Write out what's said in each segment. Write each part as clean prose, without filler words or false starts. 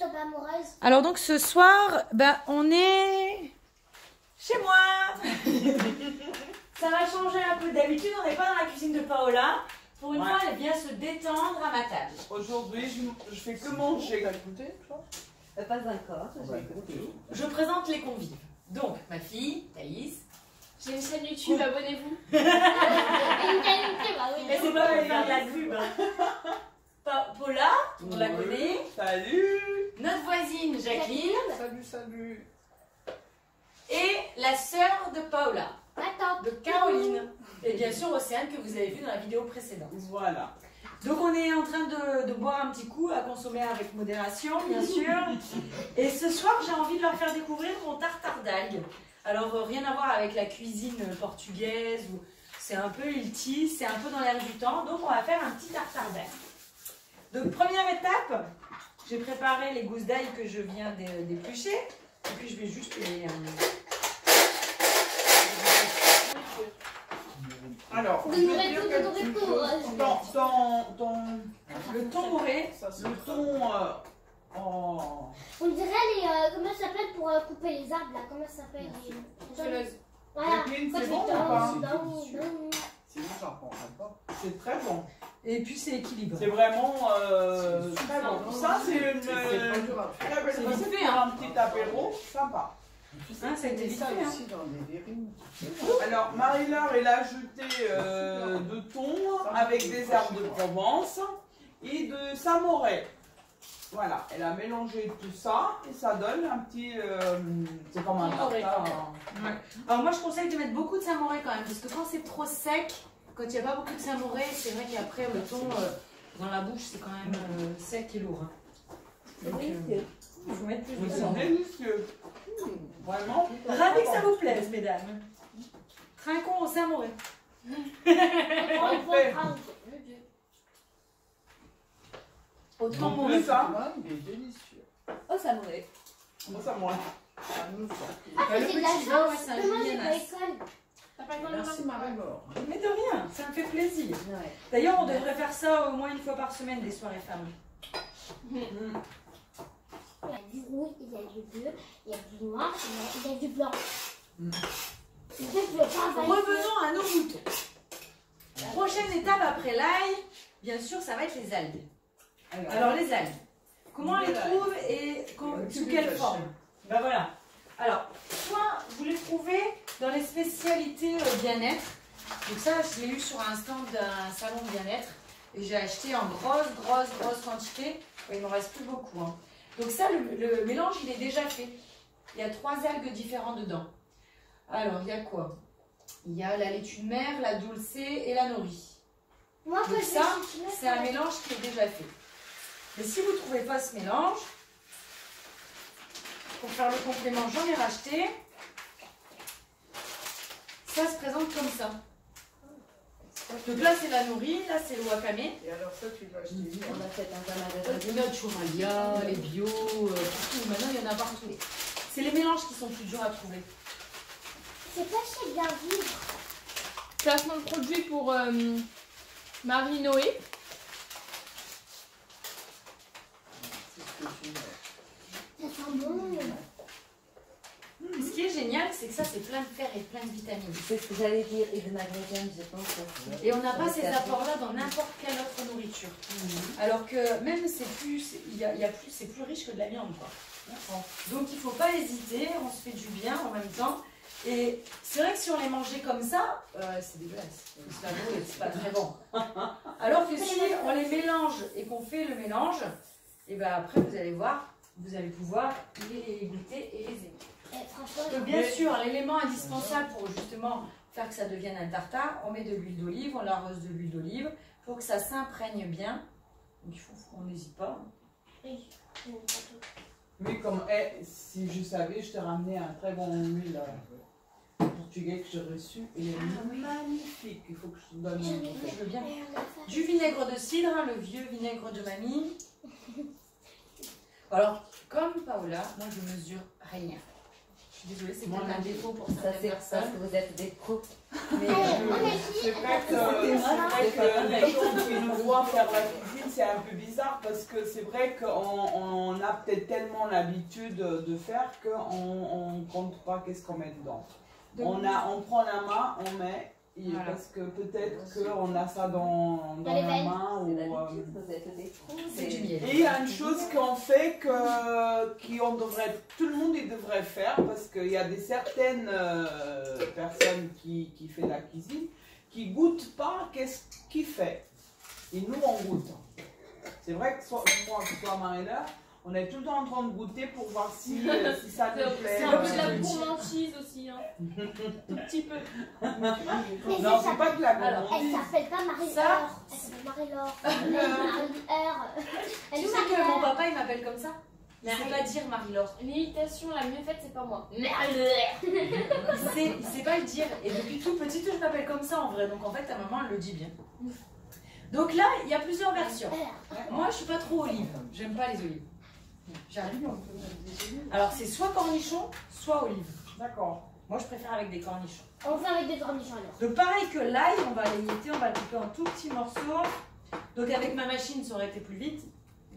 tombe amoureuse. Alors donc ce soir, on est chez moi. Ça va changer un peu. D'habitude, on n'est pas dans la cuisine de Paola. Pour une fois, elle vient se détendre à ma table. Aujourd'hui, je fais que manger. T'as écouté, toi? Pas encore, j'ai écouté. Je présente les convives. Donc, ma fille, Thaïs. J'ai une chaîne YouTube, abonnez-vous. Mais c'est pas pour faire de la pub. Paula, on la connaît. Salut. Notre voisine, Jacqueline. Salut, salut. Et la sœur de Paola, Ma tante. de Caroline. Et bien sûr, Océane, que vous avez vu dans la vidéo précédente. Voilà. Donc on est en train de boire un petit coup, à consommer avec modération, bien sûr. Et ce soir, j'ai envie de leur faire découvrir mon tartare d'algues. Alors rien à voir avec la cuisine portugaise, où c'est un peu healthy, c'est un peu dans l'air du temps. Donc on va faire un petit tartare d'algues. Donc première étape, j'ai préparé les gousses d'ail que je viens d'éplucher. Et puis je vais juste les... Alors, Vous je vais aurez dire tout, quelque vous aurez tout. chose. le thon moré. Le thon en... On dirait les. Comment ça s'appelle pour couper les arbres là? Comment ça s'appelle? Voilà. Jacqueline, Quand c'est tu bon ou fais pas? Sinon, j'en prendrai pas. C'est très bon. Et puis c'est équilibré. C'est vraiment très bon. Ça, c'est une C'est pas dur à faire. très belle C'est recette vite fait, pour hein. un petit apéro. Sympa. Hein, ça a été Et ça vite fait, hein. aussi dans des verrines. Alors, Marie-Laure, elle a ajouté de thon avec des herbes de Provence et de samouraï. Voilà, elle a mélangé tout ça et ça donne un petit... c'est comme un tartare. Ouais. Alors moi je conseille de mettre beaucoup de samouraï quand même, parce que quand c'est trop sec, quand il n'y a pas beaucoup de samouraï, c'est vrai qu'après le thon dans la bouche c'est quand même sec et lourd. Hein. Donc, il faut mettre plus Mais de c'est samouraï. délicieux. Vraiment. Ravi que ça vous plaise, mesdames. Trinquons au samouraï. Au thon En moré. plus, hein. Ouais, il est délicieux. Oh, ça m'aurait. Moi, ça moi. Ah, nous, ça. Ah, Le c'est de petit la vin, ouais, chance. c'est un Demain, j'ai julienne. pas école. T'as pas école Merci, demain? Marie-Laure. Mais de rien, ça me fait plaisir. Ouais. D'ailleurs, on devrait faire ça au moins une fois par semaine, des soirées femmes. Il y a du rouge, il y a du bleu, il y a du noir, il y a du blanc. Revenons à nos moutons. Prochaine étape après l'ail, bien sûr, ça va être les algues. Alors les algues, comment on les trouve et sous quelle forme? Ben voilà. Alors, soit vous les trouvez dans les spécialités bien-être. Donc ça, je l'ai eu sur un stand d'un salon bien-être. Et j'ai acheté en grosse quantité. Il ne me reste plus beaucoup. Hein. Donc ça, le mélange, il est déjà fait. Il y a 3 algues différentes dedans. Alors, il y a quoi? Il y a la laitue de mer, la dulce et la nori. Moi, Donc ça, c'est un mélange qui est déjà fait. Mais si vous ne trouvez pas ce mélange, pour faire le complément, j'en ai racheté. Ça se présente comme ça. Donc là, c'est la nori, là, c'est le wakame. Et alors ça, tu dois acheter. On a fait un tamada. Les notes chouralia, les bio, partout. Maintenant, il y en a partout. C'est les mélanges qui sont plus durs à trouver. C'est pas chez Bien Vivre. Placement de produit pour Marie-Noé. C'est ce que tu mets. Ça sent bon. Ce qui est génial, c'est que ça, c'est plein de fer et plein de vitamines. C'est ce que j'allais dire, et de magnésium, je pense. Aussi. Et on n'a pas ces apports-là dans n'importe quelle autre nourriture. Alors que même c'est plus riche que de la viande, quoi. Donc il ne faut pas hésiter, on se fait du bien en même temps. Et c'est vrai que si on les mangeait comme ça, c'est dégueulasse. C'est pas très bon. Alors que si on les mélange et qu'on fait le mélange, et ben après vous allez voir, vous allez pouvoir les goûter et les aimer. Donc, bien sûr, l'élément indispensable pour justement faire que ça devienne un tartare, on met de l'huile d'olive, on l'arrose de l'huile d'olive pour que ça s'imprègne bien. Donc on n'hésite pas. Mais comme, si je savais, je t'ai ramené un très bon huile portugais que j'ai reçu. Il est magnifique. Il faut que je te donne un nom. Je veux bien. Du vinaigre de cidre, hein, le vieux vinaigre de mamie. Alors, comme Paola, moi je mesure rien. suis désolée, c'est Moi, peut-être un non. défaut pour Ça, certaines c'est parce personnes. que vous êtes des pros. Mais Allez, on est C'est vrai que les gens qui nous voient faire la cuisine, c'est un peu bizarre parce que c'est vrai qu'on a peut-être tellement l'habitude de faire qu'on ne compte pas qu'est-ce qu'on met dedans. On prend la main, on met, et Voilà. parce que peut-être qu'on a ça dans Dans les la veines. main. c'est Ou, l'habitude, vous êtes des pros. C'est du miel. Et il y a une chose qu'on fait tout le monde il devrait faire parce qu'il y a certaines personnes qui font la cuisine qui goûtent pas qu'est-ce qu'il fait. Et nous on goûte. C'est vrai que soit moi, que soit Marie-Laure, on est tout le temps en train de goûter pour voir si ça nous plaît. C'est un peu de la gourmandise aussi, hein. Tout petit peu. Non, c'est pas de la Elle gourmandise. s'appelle pas Marie-Laure. Ça, Elle s'appelle Marie-Laure. Marie-Laure. Tu sais que mon papa il m'appelle comme ça? Il sait pas dire Marie-Laure. L'imitation la mieux faite, c'est pas moi. Il sait pas le dire. Et depuis tout petit, je m'appelle comme ça en vrai. Donc en fait, ta maman elle le dit bien. Donc là, il y a plusieurs versions. Moi, je suis pas trop olive. J'aime pas les olives. J'arrive. Alors c'est soit cornichon, soit olive. D'accord. Moi, je préfère avec des cornichons. On fait avec des cornichons alors. Donc pareil que l'ail, on va l'émietter, on va le couper en tout petits morceaux. Donc avec ma machine, ça aurait été plus vite.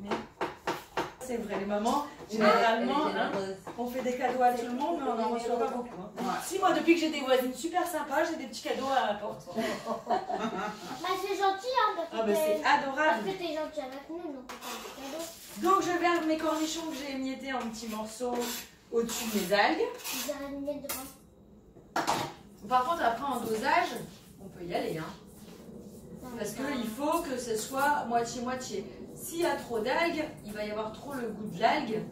Mais c'est vrai, les mamans, généralement, hein, on fait des cadeaux à tout le monde, mais on n'en reçoit pas beaucoup. Hein. Ouais. Si moi, depuis que j'ai des voisines super sympas, j'ai des petits cadeaux à la porte. Bah c'est gentil hein parce que Ah ben c'est parce adorable. que t'es gentil avec nous donc on fait des cadeaux. Donc je verse mes cornichons que j'ai émiettés en petits morceaux au-dessus de mes algues. Ils ont une miette de pain. Par contre, après en dosage, on peut y aller. Hein. Parce qu'il faut que ce soit moitié-moitié. S'il y a trop d'algues, il va y avoir trop le goût de l'algue.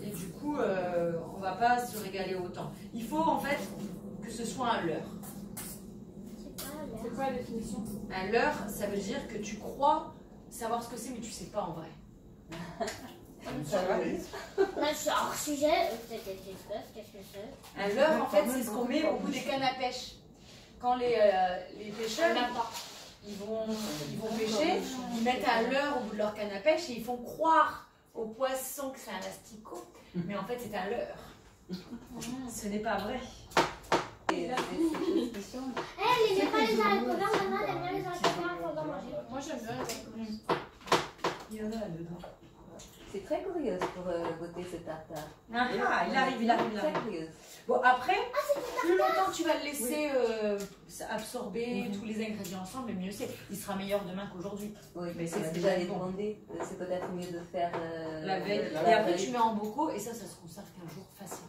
Et du coup, on va pas se régaler autant. Il faut en fait que ce soit un leurre. C'est pas l'air. C'est quoi la définition? Un leurre, ça veut dire que tu crois savoir ce que c'est, mais tu sais pas en vrai. Ça va. Là je suis hors sujet. Qu'est-ce que c'est? Un leurre, en fait, c'est ce qu'on met au bout des cannes à pêche. Quand les pêcheurs, ils vont pêcher, ils mettent un leurre au bout de leur canne à pêche et ils font croire aux poissons que c'est un asticot, mais en fait c'est un leurre. Ce n'est pas vrai. Et c'est une discussion. Elle n'aimait pas les haricots verts, maman elle aime bien les haricots verts pendant manger. Moi, j'aime bien les Il y en a là-dedans. C'est très curieuse pour goûter ce tartare. Ah, il arrive. Très curieuse. Bon, après, plus longtemps tu vas le laisser absorber tous les ingrédients ensemble, mais mieux c'est. Il sera meilleur demain qu'aujourd'hui. Oui, Mais c'est c'est déjà déjà bon. demandé. C'est peut-être mieux de faire La veille. la Et après, veille. tu mets en bocaux et ça se conserve 15 jours facile.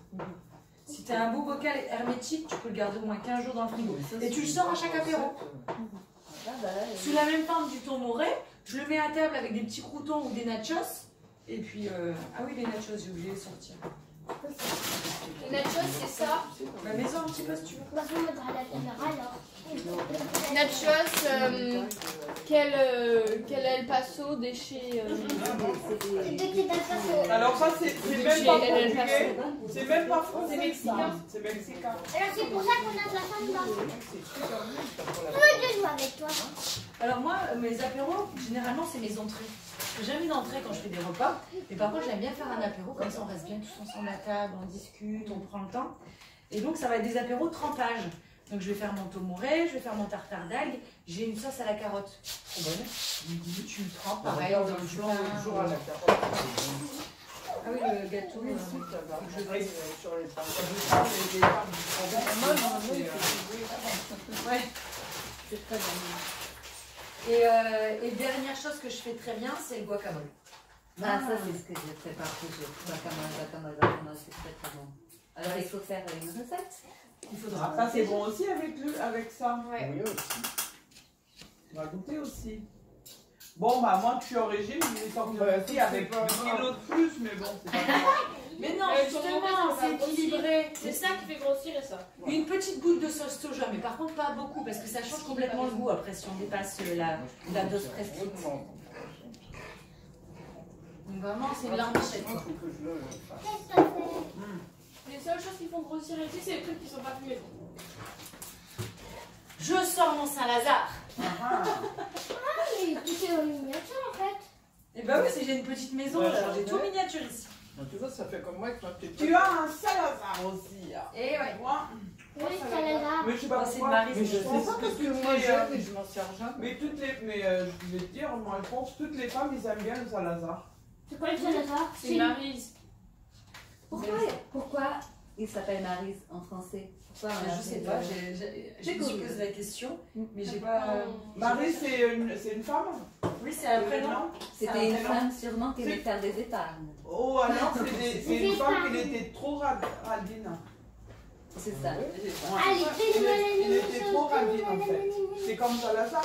Si tu as un beau bocal hermétique, tu peux le garder au moins 15 jours dans le frigo. Et tu le sors à chaque apéro. Ah bah, Sous la même forme du thon moré, je le mets à table avec des petits croutons ou des nachos. Et puis, ah oui, les nachos, j'ai oublié de sortir. Les nachos, c'est ça. La maison un petit peu si tu veux. Bah on mettra la caméra alors. Nachos, quel El Paso, déchet. C'est dès qu'il est pas Alors ça c'est même J'ai pas elle portugais, c'est même pas français, C'est mexicain. ça. C'est mexicain. Alors c'est pour ça qu'on a de la femme là. Je veux jouer avec toi. Alors moi, mes apéros, généralement, c'est mes entrées. J'ai jamais d'entrée quand je fais des repas. Mais par contre, j'aime bien faire un apéro, comme ça on reste bien tous ensemble à table, on discute, on prend le temps. Et donc ça va être des apéros trempage. Donc je vais faire mon tomoré, je vais faire mon tartare d'algues. J'ai une sauce à la carotte. Trop bonne. Tu le trempes pareil dans le Toujours pain. à la carotte. Ah oui, le gâteau. Je vais sur les pains. Ouais. c'est très bon. Et dernière chose que je fais très bien, c'est le guacamole. Ah, ça, c'est ce que je prépare toujours. Guacamole, c'est très très bon. Alors, il faut faire une recette. Il faudra. Ça c'est bon aussi avec ça. Ouais. Oui, aussi. On va goûter aussi. Bon bah moi je suis au régime, je vais sortir Ouais, aussi avec c'est pas 10 grave. kilos de plus, mais bon c'est pas grave. Mais non, Sur mon justement, bras, ça c'est va grossir. équilibré. C'est ça qui fait grossir et ça. Une petite goutte de sauce soja, mais par contre pas beaucoup parce que ça change complètement le goût après si on dépasse la dose prescrite. Donc vraiment, c'est une larmichette. Il faut que je le fasse. Qu'est-ce que ça fait? Les seules choses qui font grossir ici, c'est les trucs qui sont pas fumés. Je sors mon Saint-Lazare. Ah, Mais tout est en miniature en fait. Et bah oui, j'ai une petite maison, Ouais, alors j'ai ouais. tout miniature ici. Tu vois, ça fait comme moi avec ma petite. Tu as un Salazar aussi. Et ouais. Tu vois. Oui, Salazar. Mais je sais pas Moi, c'est pourquoi. Marie, mais mais je je sais C'est pas pas parce que toutes moi les, j'aime et je m'en sers jamais. mais toutes les, mais je vais te dire, moi je pense que toutes les femmes ils aiment bien le Salazar. C'est quoi le Salazar? C'est Maryse. Pourquoi il s'appelle Maryse en français? Pourquoi on Je sais pas, je me suis posé la question, mais j'ai pas. Marie c'est une femme. Oui, c'est un prénom. Non. C'était une C'est un femme sûrement qui aimait C'est- faire des épargnes. Oh alors c'est une femme femmes. qui était trop radine. C'est ça. Allez, fais-nous Il était trop radine en fait. C'est comme Salazar.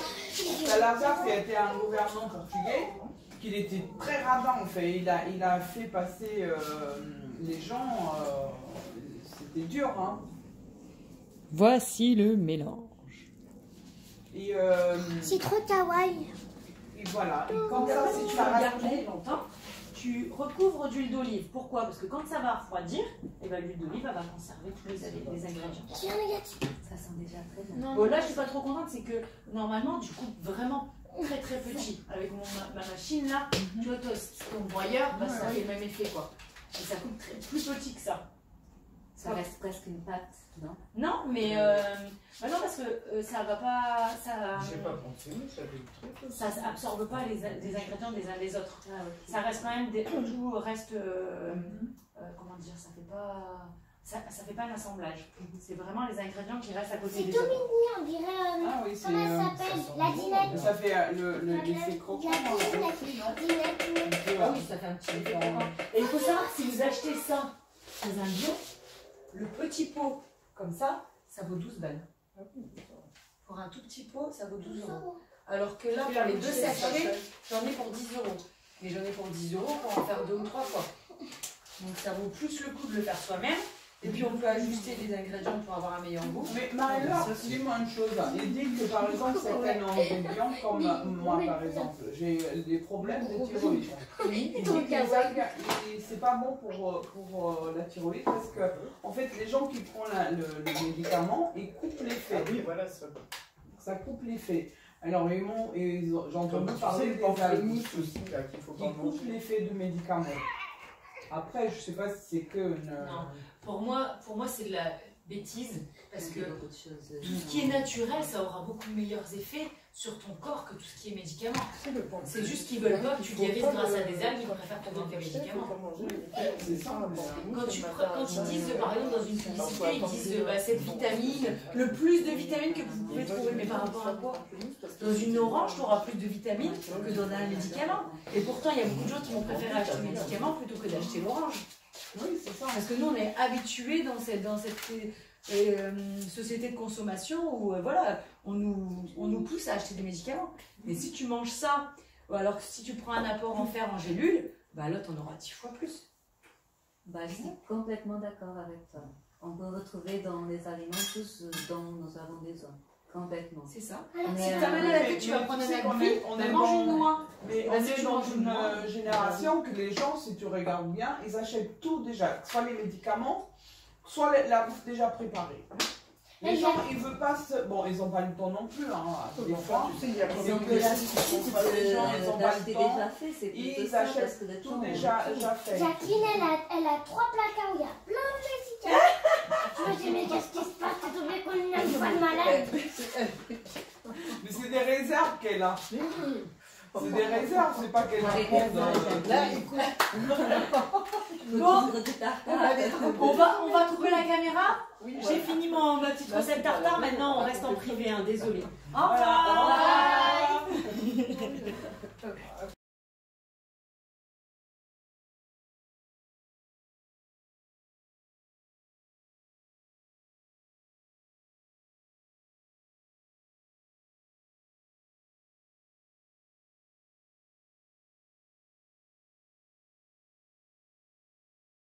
Salazar qui a été un gouvernant portugais, qu'il était très radin en fait. Il a fait passer les gens. C'était dur hein. Voici le mélange. Et, C'est trop kawaii. et voilà. Et quand ça, Si tu ça veux reste- garder longtemps, tu recouvres d'huile d'olive. Pourquoi? Parce que quand ça va refroidir, et ben, l'huile d'olive elle va conserver tous les ingrédients. Tiens, négatif. Ça sent déjà très bien. Non, Bon, là, je suis pas trop contente, c'est que normalement, tu coupes vraiment très très petit. Avec ma machine là, tu vois, ton broyeur, bah, ça fait le même effet quoi. Et ça coupe plus petit que ça. Ça reste presque une pâte, non? Non, mais bah non, parce que ça va pas. J'ai pas pensé, mais ça fait très Ça absorbe pas les ingrédients des uns des autres. Ah, ok. Ça reste quand même tout reste. Comment dire, ça fait pas. Ça fait pas un assemblage. C'est vraiment les ingrédients qui restent à côté C'est des tout autres. mignon, on dirait. Ah oui, c'est. Comment elle s'appelle? ça La sent bon. dinette. Ça fait l'effet croquant. La dinette. Ah oui, ça fait un petit effet croquant. Et il faut savoir que si vous achetez ça dans un bio, le petit pot comme ça vaut 12 balles. Pour un tout petit pot, ça vaut 12 euros. Alors que là, pour les deux sachets, j'en ai pour 10 euros. Mais j'en ai pour 10 euros pour en faire 2 ou 3 fois. Donc ça vaut plus le coup de le faire soi-même. Et puis on peut ajuster les ingrédients pour avoir un meilleur goût. Mais Marie-Laure, dis-moi une chose. Il dit que par exemple, certains ingrédients, comme moi par exemple, j'ai des problèmes de thyroïde. Oui. Il dit que les algues, c'est pas bon pour la thyroïde parce que, en fait, les gens qui prennent le médicament, ils coupent l'effet. Ah oui, voilà, ça. Ça coupe l'effet. Alors, j'ai entendu Tu parler sais, des quand algues mousse aussi, là, qu'il faut qui pas coupent manger. l'effet du médicament. Après, je sais pas si c'est que Non. Pour moi c'est de la bêtise. Parce que beaucoup de choses. tout ce qui est naturel, ça aura beaucoup de meilleurs effets sur ton corps que tout ce qui est médicament. C'est juste qu'ils veulent pas que tu guérisses grâce à des algues, ils préfèrent te vendre des médicaments. c'est ça. Quand ils disent, par exemple, dans une publicité, ils disent cette vitamine, le plus de vitamines que vous pouvez trouver, mais par rapport à quoi? Dans une orange, tu auras plus de vitamines que dans un médicament. Et pourtant, il y a beaucoup de gens qui vont préférer acheter le médicament plutôt que d'acheter l'orange. Oui, c'est ça. Parce que nous, on est habitués dans cette société de consommation où voilà, on nous pousse à acheter des médicaments. Mais si tu manges ça, ou alors que si tu prends un apport en fer en gélule, bah là, tu en auras 10 fois plus. Bah, je suis complètement d'accord avec toi. On peut retrouver dans les aliments tout ce dont nous avons besoin. Complètement. C'est ça. Alors, Mais, Si tu t'amènes à la tête, tu vas prendre un appui, on bah, est mange dans- une noix. Mais on Vas-y, est tu dans manges une noix. une génération que les gens, si tu regardes bien, ils achètent tout déjà, soit les médicaments, soit la bouffe déjà préparée. Les gens, ils veulent pas se... Bon, ils n'ont pas le temps non plus, hein, des fois. Tu sais, il y a Ils combien ont de que l'habitude Les gens, ils ont pas d'acheter le temps. déjà fait, c'est plutôt Ils ça, achètent parce que le Tout temps, déjà fait. Jacqueline, elle a 3 placards où il y a plein de médicaments. Je me dis, mais qu'est-ce qui se passe? Tu tombé comme une animale malade. Mais c'est des réserves qu'elle a. C'est des réserves, c'est pas qu'elle Avec raconte. Là, écoute, Bon. du tartare. On va couper la caméra. oui, J'ai fini ma petite recette tartare. Maintenant, on reste en privé. Désolé. Au revoir.